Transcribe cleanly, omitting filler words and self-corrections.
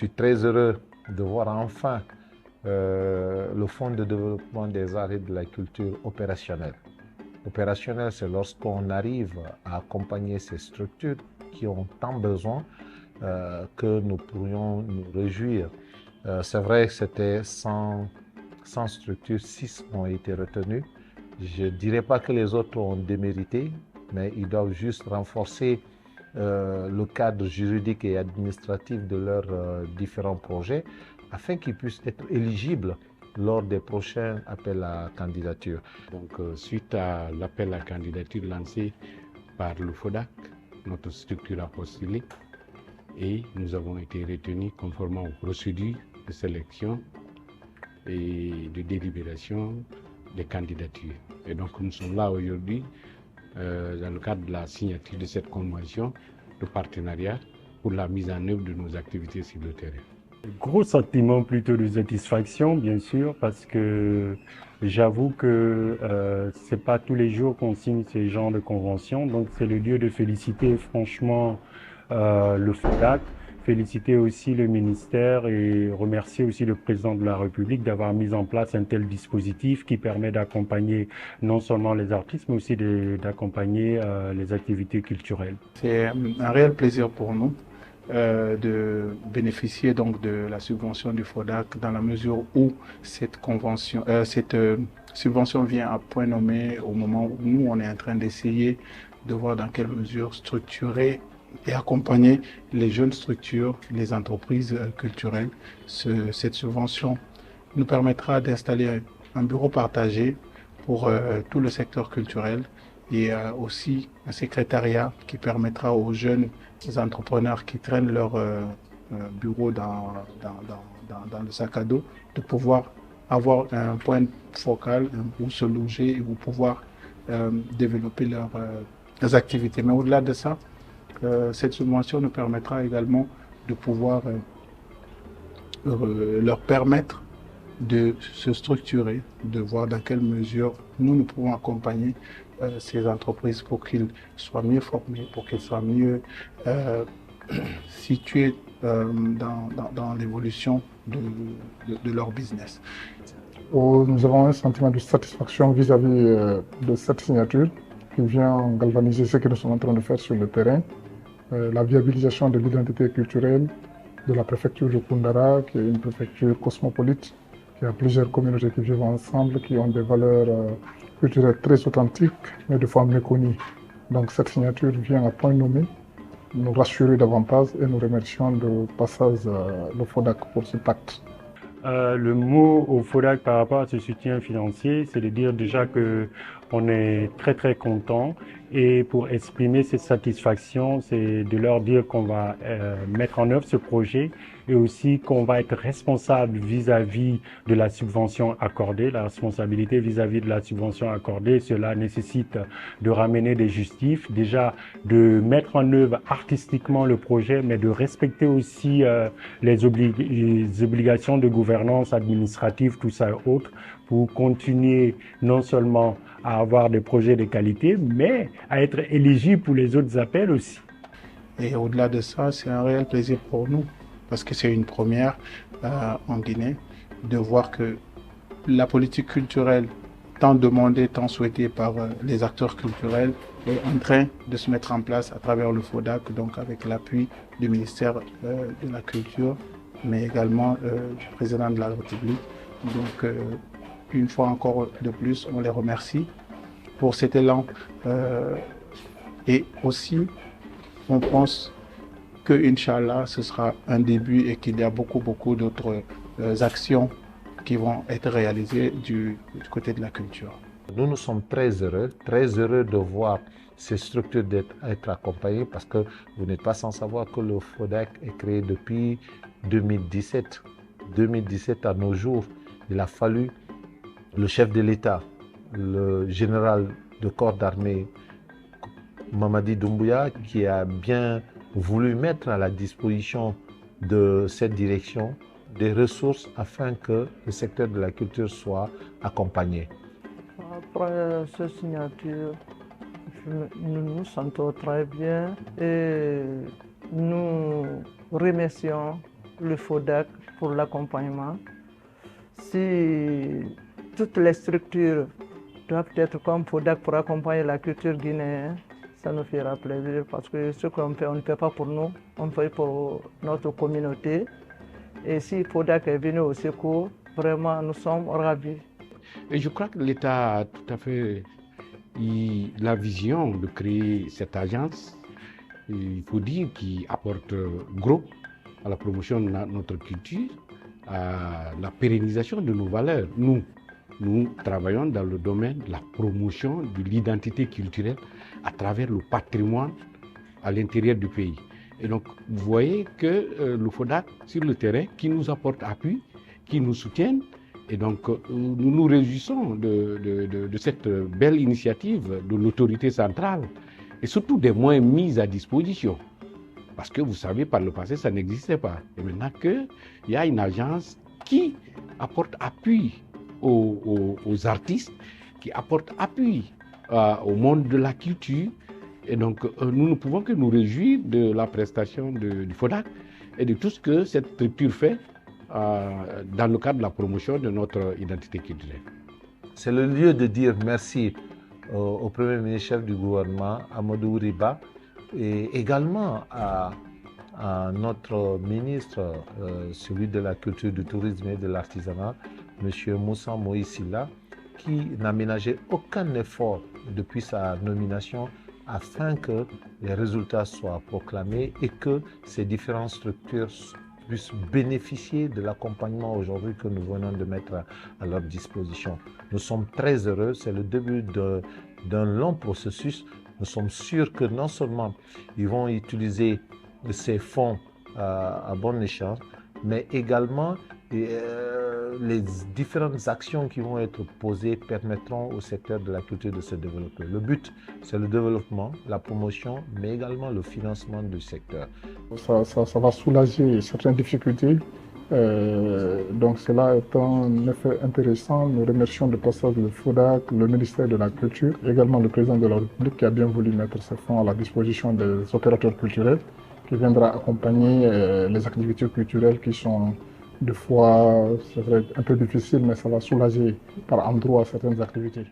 suis très heureux de voir enfin le Fonds de développement des arts et de la culture opérationnel. Opérationnel, c'est lorsqu'on arrive à accompagner ces structures qui ont tant besoin que nous pourrions nous réjouir. C'est vrai que c'était 100 structures, 6 ont été retenues. Je ne dirais pas que les autres ont démérité, mais ils doivent juste renforcer le cadre juridique et administratif de leurs différents projets afin qu'ils puissent être éligibles lors des prochains appels à candidature. Donc, suite à l'appel à candidature lancé par le FODAC, notre structure a postulé et nous avons été retenus conformément aux procédures de sélection et de délibération des candidatures. Et donc nous sommes là aujourd'hui dans le cadre de la signature de cette convention de partenariat pour la mise en œuvre de nos activités sur le terrain. Gros sentiment plutôt de satisfaction, bien sûr, parce que j'avoue que c'est pas tous les jours qu'on signe ces genres de conventions, donc c'est le lieu de féliciter franchement le FODAC, féliciter aussi le ministère et remercier aussi le président de la République d'avoir mis en place un tel dispositif qui permet d'accompagner non seulement les artistes, mais aussi d'accompagner les activités culturelles. C'est un réel plaisir pour nous de bénéficier donc de la subvention du FODAC dans la mesure où cette subvention vient à point nommé au moment où nous on est en train d'essayer de voir dans quelle mesure structurer et accompagner les jeunes structures, les entreprises culturelles. Cette subvention nous permettra d'installer un bureau partagé pour tout le secteur culturel et aussi un secrétariat qui permettra aux jeunes entrepreneurs qui traînent leur bureau dans le sac à dos de pouvoir avoir un point focal où se loger et où pouvoir développer leurs activités. Mais au-delà de ça, cette subvention nous permettra également de pouvoir leur permettre de se structurer, de voir dans quelle mesure nous pouvons accompagner ces entreprises pour qu'ils soient mieux formés, pour qu'ils soient mieux situés dans l'évolution de leur business. Nous avons un sentiment de satisfaction vis-à-vis de cette signature qui vient galvaniser ce que nous sommes en train de faire sur le terrain. La viabilisation de l'identité culturelle de la préfecture de Koundara, qui est une préfecture cosmopolite, qui a plusieurs communautés qui vivent ensemble, qui ont des valeurs culturelles très authentiques, mais de fois méconnues. Donc cette signature vient à point nommé, nous rassurer davantage et nous remercions de passage le FODAC pour ce pacte. Le mot au FODAC par rapport à ce soutien financier, c'est de dire déjà que on est très très content, et pour exprimer cette satisfaction, c'est de leur dire qu'on va mettre en œuvre ce projet et aussi qu'on va être responsable vis-à-vis de la subvention accordée, la responsabilité vis-à-vis de la subvention accordée. Cela nécessite de ramener des justifs, déjà de mettre en œuvre artistiquement le projet, mais de respecter aussi les obligations de gouvernance administrative, tout ça et autres, pour continuer non seulement à avoir des projets de qualité, mais à être éligible pour les autres appels aussi. Et au-delà de ça, c'est un réel plaisir pour nous, parce que c'est une première en Guinée, de voir que la politique culturelle, tant demandée, tant souhaitée par les acteurs culturels, est en train de se mettre en place à travers le FODAC, donc avec l'appui du ministère de la Culture, mais également du président de la République. Donc, une fois encore de plus, on les remercie pour cet élan. Et aussi, on pense que, Inch'Allah, ce sera un début et qu'il y a beaucoup d'autres actions qui vont être réalisées du côté de la culture. Nous sommes très heureux de voir ces structures être accompagnées, parce que vous n'êtes pas sans savoir que le FODAC est créé depuis 2017. 2017 à nos jours, il a fallu le chef de l'État, le général de corps d'armée Mamadi Doumbouya, qui a bien voulu mettre à la disposition de cette direction des ressources afin que le secteur de la culture soit accompagné. Après cette signature, nous nous sentons très bien et nous remercions le FODAC pour l'accompagnement. Si toutes les structures doivent être comme FODAC pour accompagner la culture guinéenne, ça nous fera plaisir parce que ce qu'on fait, on ne fait pas pour nous, on fait pour notre communauté. Et si FODAC est venu au secours, vraiment nous sommes ravis. Et je crois que l'État a tout à fait la vision de créer cette agence, il faut dire, qui apporte gros à la promotion de notre culture, à la pérennisation de nos valeurs. Nous travaillons dans le domaine de la promotion de l'identité culturelle à travers le patrimoine à l'intérieur du pays. Et donc, vous voyez que le FODAC, sur le terrain, qui nous apporte appui, qui nous soutiennent, et donc nous nous réjouissons de cette belle initiative de l'autorité centrale et surtout des moyens mis à disposition. Parce que vous savez, par le passé, ça n'existait pas. Et maintenant qu'il y a une agence qui apporte appui aux artistes, qui apporte appui au monde de la culture. Et donc, nous ne pouvons que nous réjouir de la prestation du FODAC et de tout ce que cette structure fait dans le cadre de la promotion de notre identité culturelle. C'est le lieu de dire merci au Premier ministre chef du gouvernement, Amadou Riba, et également à notre ministre, celui de la culture, du tourisme et de l'artisanat, M. Moussa Moïsila, qui n'a ménagé aucun effort depuis sa nomination afin que les résultats soient proclamés et que ces différentes structures puissent bénéficier de l'accompagnement aujourd'hui que nous venons de mettre à leur disposition. Nous sommes très heureux, c'est le début d'un long processus. Nous sommes sûrs que non seulement ils vont utiliser ces fonds à bon escient, mais également les différentes actions qui vont être posées permettront au secteur de la culture de se développer. Le but, c'est le développement, la promotion, mais également le financement du secteur. Ça va soulager certaines difficultés. Donc cela est un effet intéressant. Nous remercions de passage le FODAC, le ministère de la Culture, également le président de la République qui a bien voulu mettre ces fonds à la disposition des opérateurs culturels, qui viendra accompagner les activités culturelles qui sont des fois, c'est vrai, un peu difficiles, mais ça va soulager par endroits certaines activités.